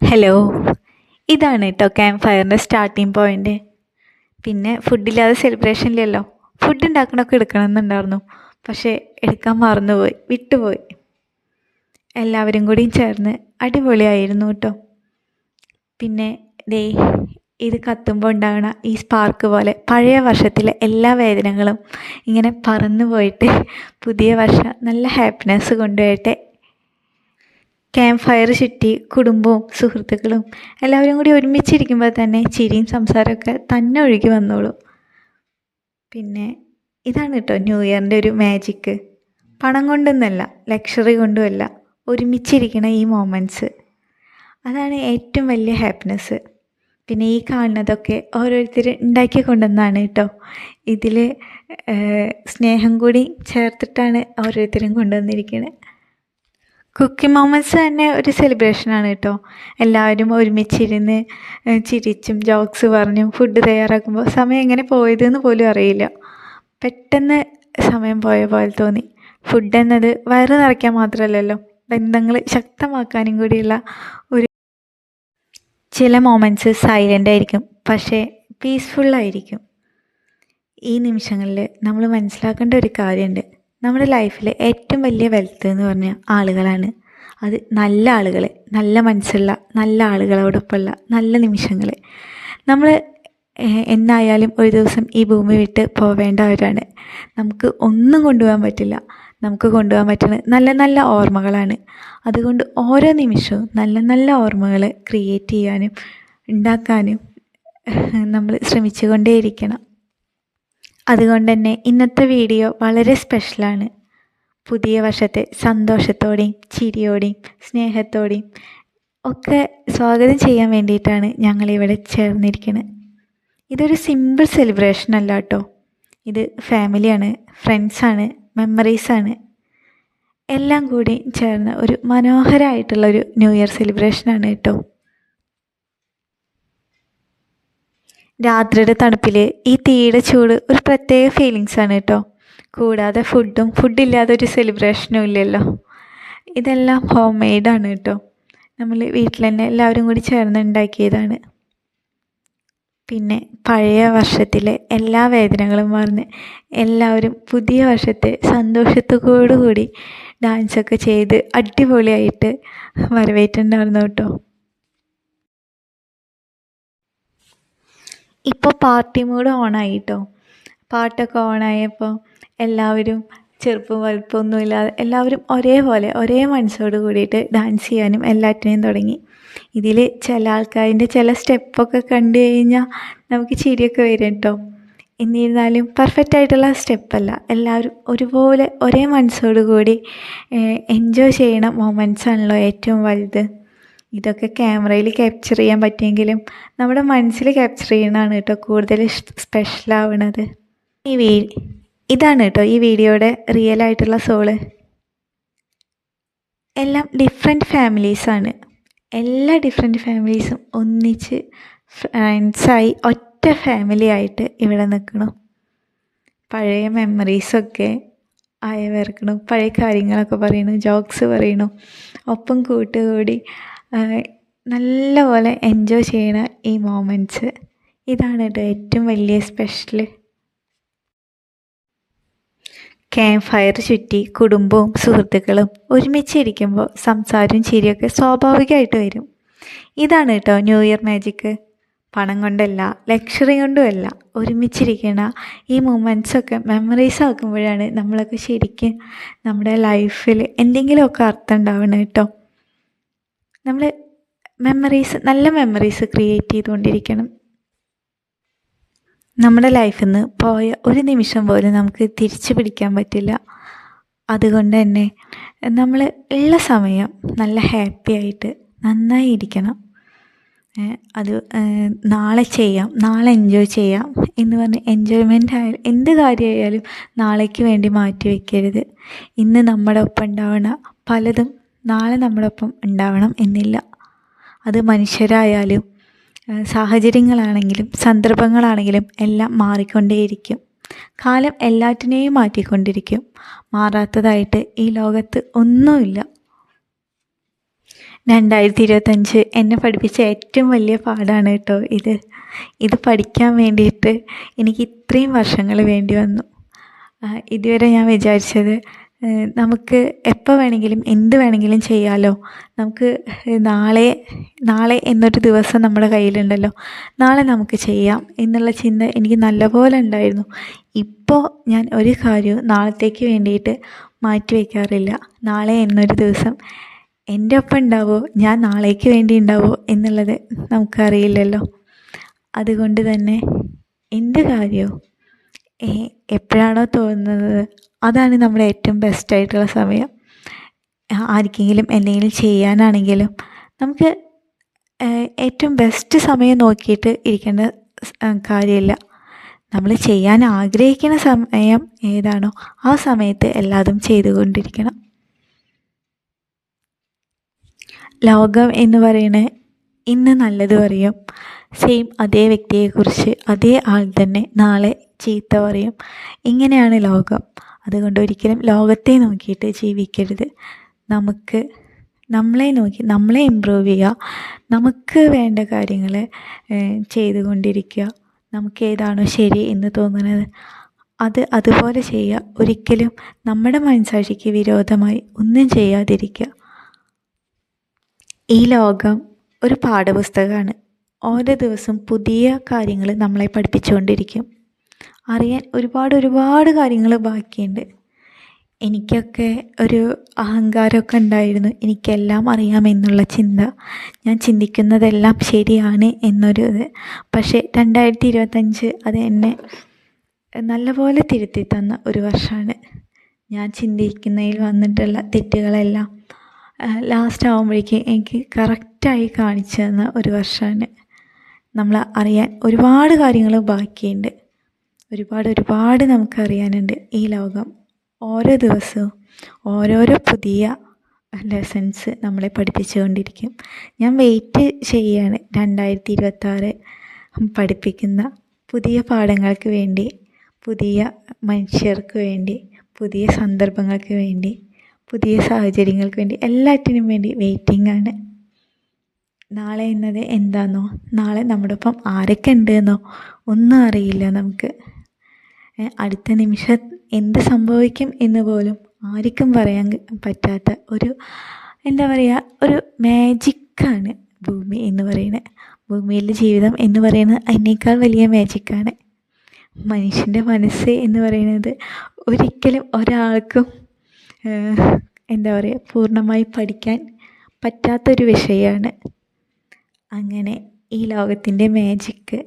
Hello, ഇതാണ് കേട്ടോ camp ഫയറിൻ്റെ starting point. പിന്നെ ഫുഡില്ലാതെ സെലിബ്രേഷൻ ഇല്ലല്ലോ. ഫുഡ് ഉണ്ടാക്കണമൊക്കെ എടുക്കണമെന്നുണ്ടായിരുന്നു, പക്ഷേ എടുക്കാൻ മറന്നുപോയി, വിട്ടുപോയി. എല്ലാവരും കൂടിയും ചേർന്ന് അടിപൊളിയായിരുന്നു കേട്ടോ. പിന്നെ ദേ ഇത് കത്തുമ്പോൾ ഉണ്ടാകണ ഈ സ്പാർക്ക് പോലെ പഴയ വർഷത്തിലെ എല്ലാ വേദനകളും ഇങ്ങനെ പറന്നു പോയിട്ട് പുതിയ വർഷം നല്ല ഹാപ്പിനെസ് കൊണ്ടുപോയിട്ട് ക്യാമ്പ് ഫയർ ചുറ്റി കുടുംബവും സുഹൃത്തുക്കളും എല്ലാവരും കൂടി ഒരുമിച്ചിരിക്കുമ്പോൾ തന്നെ ചിരിയും സംസാരമൊക്കെ തന്നെ ഒഴുകി വന്നോളൂ. പിന്നെ ഇതാണ് കേട്ടോ ന്യൂ ഇയറിൻ്റെ ഒരു മാജിക്ക്. പണം കൊണ്ടൊന്നുമല്ല, ലക്ഷറി കൊണ്ടുമല്ല, ഒരുമിച്ചിരിക്കണ ഈ മൊമെൻറ്റ്സ്, അതാണ് ഏറ്റവും വലിയ ഹാപ്പിനെസ്. പിന്നെ ഈ കാണുന്നതൊക്കെ ഓരോരുത്തർ ഉണ്ടാക്കി കൊണ്ടുവന്നാണ് കേട്ടോ. ഇതിൽ സ്നേഹം കൂടി ചേർത്തിട്ടാണ് ഓരോരുത്തരും കൊണ്ടുവന്നിരിക്കുന്നത്. കുക്കിംഗ് മൊമെൻറ്റ്സ് തന്നെ ഒരു സെലിബ്രേഷനാണ് കേട്ടോ. എല്ലാവരും ഒരുമിച്ചിരുന്ന് ചിരിച്ചും ജോക്സ് പറഞ്ഞും ഫുഡ് തയ്യാറാക്കുമ്പോൾ സമയം എങ്ങനെ പോയതെന്ന് പോലും അറിയില്ല. പെട്ടെന്ന് സമയം പോയ പോലെ തോന്നി. ഫുഡ് എന്നത് വയറ് നിറയ്ക്കാൻ മാത്രമല്ലല്ലോ, ബന്ധങ്ങൾ ശക്തമാക്കാനും കൂടിയുള്ള ഒരു ചില മൊമെൻറ്റ്സ് സൈലൻ്റ് ആയിരിക്കും, പക്ഷേ പീസ്ഫുള്ളായിരിക്കും. ഈ നിമിഷങ്ങളിൽ നമ്മൾ മനസ്സിലാക്കേണ്ട ഒരു കാര്യമുണ്ട്. നമ്മുടെ ലൈഫിൽ ഏറ്റവും വലിയ വെൽത്ത് എന്ന് പറഞ്ഞാൽ ആളുകളാണ്. അത് നല്ല ആളുകൾ, നല്ല മനസ്സുള്ള നല്ല ആളുകളോടൊപ്പമുള്ള നല്ല നിമിഷങ്ങൾ. നമ്മൾ എന്നായാലും ഒരു ദിവസം ഈ ഭൂമി വിട്ട് പോവേണ്ടവരാണ്. നമുക്ക് ഒന്നും കൊണ്ടുപോകാൻ പറ്റില്ല. നമുക്ക് കൊണ്ടുപോകാൻ പറ്റുന്നത് നല്ല നല്ല ഓർമ്മകളാണ്. അതുകൊണ്ട് ഓരോ നിമിഷവും നല്ല നല്ല ഓർമ്മകൾ ക്രിയേറ്റ് ചെയ്യാനും ഉണ്ടാക്കാനും നമ്മൾ ശ്രമിച്ചു കൊണ്ടേയിരിക്കണം. അതുകൊണ്ട് തന്നെ ഇന്നത്തെ വീഡിയോ വളരെ സ്പെഷ്യലാണ്. പുതിയ വർഷത്തെ സന്തോഷത്തോടെയും ചിരിയോടെയും സ്നേഹത്തോടെയും ഒക്കെ സ്വാഗതം ചെയ്യാൻ വേണ്ടിയിട്ടാണ് ഞങ്ങളിവിടെ ചേർന്നിരിക്കുന്നത്. ഇതൊരു സിമ്പിൾ സെലിബ്രേഷൻ അല്ല കേട്ടോ. ഇത് ഫാമിലിയാണ്, ഫ്രണ്ട്സാണ്, മെമ്മറീസാണ്, എല്ലാം കൂടി ചേർന്ന ഒരു മനോഹരമായിട്ടുള്ളൊരു ന്യൂ ഇയർ സെലിബ്രേഷനാണ് കേട്ടോ. രാത്രിയുടെ തണുപ്പിൽ ഈ തീയുടെ ചൂട് ഒരു പ്രത്യേക ഫീലിങ്സാണ് കേട്ടോ. കൂടാതെ ഫുഡില്ലാതെ ഒരു സെലിബ്രേഷനും ഇല്ലല്ലോ. ഇതെല്ലാം ഹോം മെയ്ഡാണ് കേട്ടോ. നമ്മൾ വീട്ടിൽ തന്നെ എല്ലാവരും കൂടി ചേർന്ന് ഉണ്ടാക്കിയതാണ്. പിന്നെ പഴയ വർഷത്തിലെ എല്ലാ വേദനകളും മറന്ന് എല്ലാവരും പുതിയ വർഷത്തെ സന്തോഷത്തോടു കൂടി ഡാൻസൊക്കെ ചെയ്ത് അടിപൊളിയായിട്ട് വരവേറ്റുണ്ടായിരുന്നു കേട്ടോ. ഇപ്പോൾ പാർട്ടി മൂഡ് ഓണായി കേട്ടോ. പാട്ടൊക്കെ ഓണായപ്പോൾ എല്ലാവരും ചെറുപ്പം വലുപ്പമൊന്നുമില്ലാതെ എല്ലാവരും ഒരേപോലെ ഒരേ മനസ്സോട് കൂടിയിട്ട് ഡാൻസ് ചെയ്യാനും എല്ലാറ്റിനെയും തുടങ്ങി. ഇതിൽ ചില ആൾക്കാരിൻ്റെ ചില സ്റ്റെപ്പൊക്കെ കണ്ടു കഴിഞ്ഞാൽ നമുക്ക് ചിരിയൊക്കെ വരും കേട്ടോ. എന്നിരുന്നാലും പെർഫെക്റ്റ് ആയിട്ടുള്ള സ്റ്റെപ്പല്ല, എല്ലാവരും ഒരുപോലെ ഒരേ മനസ്സോട് കൂടി എൻജോയ് ചെയ്യണ മൊമെൻറ്റ്സ് ആണല്ലോ ഏറ്റവും വലുത്. ഇതൊക്കെ ക്യാമറയിൽ ക്യാപ്ചർ ചെയ്യാൻ പറ്റിയെങ്കിലും നമ്മുടെ മനസ്സിൽ ക്യാപ്ചർ ചെയ്യണതാണ് കേട്ടോ കൂടുതൽ സ്പെഷ്യലാവണത്. ഇതാണ് കേട്ടോ ഈ വീഡിയോയുടെ റിയൽ ആയിട്ടുള്ള സോള്. എല്ലാം ഡിഫറെൻറ്റ് ഫാമിലീസാണ്. എല്ലാ ഡിഫറെൻറ്റ് ഫാമിലീസും ഒന്നിച്ച് ഫ്രണ്ട്സായി ഒറ്റ ഫാമിലി ആയിട്ട് ഇവിടെ നിൽക്കണം. പഴയ മെമ്മറീസൊക്കെ അയവിറക്കണം, പഴയ കാര്യങ്ങളൊക്കെ പറയണം, ജോക്സ് പറയണം, ഒപ്പം കൂട്ടുകൂടി നല്ലപോലെ എൻജോയ് ചെയ്യണ ഈ മൊമെൻറ്റ്സ്. ഇതാണ് കേട്ടോ ഏറ്റവും വലിയ സ്പെഷ്യൽ. ക്യാമ്പ് ഫയർ ചുറ്റി കുടുംബവും സുഹൃത്തുക്കളും ഒരുമിച്ചിരിക്കുമ്പോൾ സംസാരവും ചിരിയൊക്കെ സ്വാഭാവികമായിട്ട് വരും. ഇതാണ് കേട്ടോ ന്യൂ ഇയർ മാജിക്ക്. പണം കൊണ്ടല്ല, ലക്ഷറി കൊണ്ടുമല്ല, ഒരുമിച്ചിരിക്കണ ഈ മൊമെൻറ്റ്സൊക്കെ മെമ്മറീസ് ആക്കുമ്പോഴാണ് നമ്മളൊക്കെ ശരിക്കും നമ്മുടെ ലൈഫിൽ എന്തെങ്കിലുമൊക്കെ അർത്ഥം ഉണ്ടാവണം കേട്ടോ. നമ്മൾ നല്ല മെമ്മറീസ് ക്രിയേറ്റ് ചെയ്തുകൊണ്ടിരിക്കണം. നമ്മുടെ ലൈഫിൽ നിന്ന് പോയ ഒരു നിമിഷം പോലും നമുക്ക് തിരിച്ചു പിടിക്കാൻ പറ്റില്ല. അതുകൊണ്ട് തന്നെ നമ്മൾ ഉള്ള സമയം നല്ല ഹാപ്പി ആയിട്ട് നന്നായി ഇരിക്കണം. അത് നാളെ ചെയ്യാം, നാളെ എൻജോയ് ചെയ്യാം എന്ന് പറഞ്ഞ് എൻജോയ്മെൻ്റ് ആയാലും എന്ത് കാര്യമായാലും നാളേക്ക് വേണ്ടി മാറ്റി വയ്ക്കരുത്. ഇന്ന് നമ്മുടെ ഒപ്പം ഉണ്ടാവണ പലതും നാളെ നമ്മുടെ ഒപ്പം ഉണ്ടാവണം എന്നില്ല. അത് മനുഷ്യരായാലും സാഹചര്യങ്ങളാണെങ്കിലും സന്ദർഭങ്ങളാണെങ്കിലും എല്ലാം മാറിക്കൊണ്ടേയിരിക്കും. കാലം എല്ലാറ്റിനെയും മാറ്റിക്കൊണ്ടിരിക്കും. മാറാത്തതായിട്ട് ഈ ലോകത്ത് ഒന്നുമില്ല. 2025 എന്നെ പഠിപ്പിച്ച ഏറ്റവും വലിയ പാഠമാണ് കേട്ടോ ഇത് പഠിക്കാൻ വേണ്ടിയിട്ട് എനിക്ക് ഇത്രയും വർഷങ്ങൾ വേണ്ടി വന്നു. ഇതുവരെ ഞാൻ വിചാരിച്ചത് നമുക്ക് എപ്പോൾ വേണമെങ്കിലും എന്ത് വേണമെങ്കിലും ചെയ്യാമല്ലോ, നമുക്ക് നാളെ എന്നൊരു ദിവസം നമ്മുടെ കയ്യിലുണ്ടല്ലോ, നാളെ നമുക്ക് ചെയ്യാം എന്നുള്ള ചിന്ത എനിക്ക് നല്ലപോലെ ഉണ്ടായിരുന്നു. ഇപ്പോൾ ഞാൻ ഒരു കാര്യവും നാളത്തേക്ക് വേണ്ടിയിട്ട് മാറ്റി വയ്ക്കാറില്ല. നാളെ എന്നൊരു ദിവസം എൻ്റെ ഒപ്പം ഉണ്ടാവുമോ, ഞാൻ നാളേക്ക് വേണ്ടി ഉണ്ടാവുമോ എന്നുള്ളത് നമുക്കറിയില്ലല്ലോ. അതുകൊണ്ട് തന്നെ എന്ത് കാര്യവും എപ്പോഴാണോ തോന്നുന്നത് അതാണ് നമ്മുടെ ഏറ്റവും ബെസ്റ്റായിട്ടുള്ള സമയം. ആർക്കെങ്കിലും എന്തെങ്കിലും ചെയ്യാനാണെങ്കിലും നമുക്ക് ഏറ്റവും ബെസ്റ്റ് സമയം നോക്കിയിട്ട് ഇരിക്കേണ്ട കാര്യമില്ല. നമ്മൾ ചെയ്യാൻ ആഗ്രഹിക്കുന്ന സമയം ഏതാണോ ആ സമയത്ത് എല്ലാതും ചെയ്തുകൊണ്ടിരിക്കണം. ലോകം എന്ന് പറയുന്നത് ഇന്ന് നല്ലത് പറയും, സെയിം അതേ വ്യക്തിയെക്കുറിച്ച് അതേ ആൾ തന്നെ നാളെ ചീത്ത പറയും. ഇങ്ങനെയാണ് ലോകം. അതുകൊണ്ട് ഒരിക്കലും ലോകത്തെ നോക്കിയിട്ട് ജീവിക്കരുത്. നമ്മളെ ഇമ്പ്രൂവ് ചെയ്യുക, നമുക്ക് വേണ്ട കാര്യങ്ങൾ ചെയ്തുകൊണ്ടിരിക്കുക. നമുക്ക് ഏതാണോ ശരി എന്ന് തോന്നുന്നത് അതുപോലെ ചെയ്യുക. ഒരിക്കലും നമ്മുടെ മനസ്സാക്ഷിക്ക് വിരോധമായി ഒന്നും ചെയ്യാതിരിക്കുക. ഈ ലോകം ഒരു പാഠപുസ്തകമാണ്. ഓരോ ദിവസം പുതിയ കാര്യങ്ങൾ നമ്മളെ പഠിപ്പിച്ചുകൊണ്ടിരിക്കും. അറിയാൻ ഒരുപാട് കാര്യങ്ങൾ ബാക്കിയുണ്ട്. എനിക്കൊക്കെ ഒരു അഹങ്കാരമൊക്കെ ഉണ്ടായിരുന്നു, എനിക്കെല്ലാം അറിയാമെന്നുള്ള ചിന്ത, ഞാൻ ചിന്തിക്കുന്നതെല്ലാം ശരിയാണ് എന്നൊരു ഇത്. പക്ഷേ 2025 അത് എന്നെ നല്ലപോലെ തിരുത്തി തന്ന ഒരു വർഷമാണ്. ഞാൻ ചിന്തിക്കുന്നതിൽ വന്നിട്ടുള്ള തെറ്റുകളെല്ലാം ലാസ്റ്റ് ആകുമ്പോഴേക്കും എനിക്ക് കറക്റ്റായി കാണിച്ചു തന്ന ഒരു വർഷമാണ്. നമ്മൾ അറിയാൻ ഒരുപാട് കാര്യങ്ങൾ ബാക്കിയുണ്ട്. ഒരുപാട് നമുക്കറിയാനുണ്ട്. ഈ ലോകം ഓരോ ദിവസവും ഓരോരോ പുതിയ ലെസൺസ് നമ്മളെ പഠിപ്പിച്ചുകൊണ്ടിരിക്കും. ഞാൻ വെയിറ്റ് ചെയ്യാണ് 2026 പഠിപ്പിക്കുന്ന പുതിയ പാഠങ്ങൾക്ക് വേണ്ടി, പുതിയ മനുഷ്യർക്ക് വേണ്ടി, പുതിയ സന്ദർഭങ്ങൾക്ക് വേണ്ടി, പുതിയ സാഹചര്യങ്ങൾക്ക് വേണ്ടി, എല്ലാറ്റിനും വേണ്ടി വെയിറ്റിംഗ് ആണ്. നാളെ എന്നത് എന്താണെന്നോ, നാളെ നമ്മുടെ ഒപ്പം ആരൊക്കെ ഉണ്ടെന്നോ ഒന്നും അറിയില്ല നമുക്ക്. അടുത്ത നിമിഷം എന്ത് സംഭവിക്കും എന്ന് പോലും ആർക്കും പറയാൻ പറ്റാത്ത ഒരു ഒരു മാജിക്കാണ് ഭൂമി എന്ന് പറയുന്നത്. ഭൂമിയിലെ ജീവിതം എന്ന് പറയുന്നത് അതിനേക്കാൾ വലിയ മാജിക്കാണ്. മനുഷ്യൻ്റെ മനസ്സ് എന്ന് പറയുന്നത് ഒരിക്കലും ഒരാൾക്കും പൂർണ്ണമായി പഠിക്കാൻ പറ്റാത്തൊരു വിഷയമാണ്. അങ്ങനെ ഈ ലോകത്തിൻ്റെ മാജിക്ക്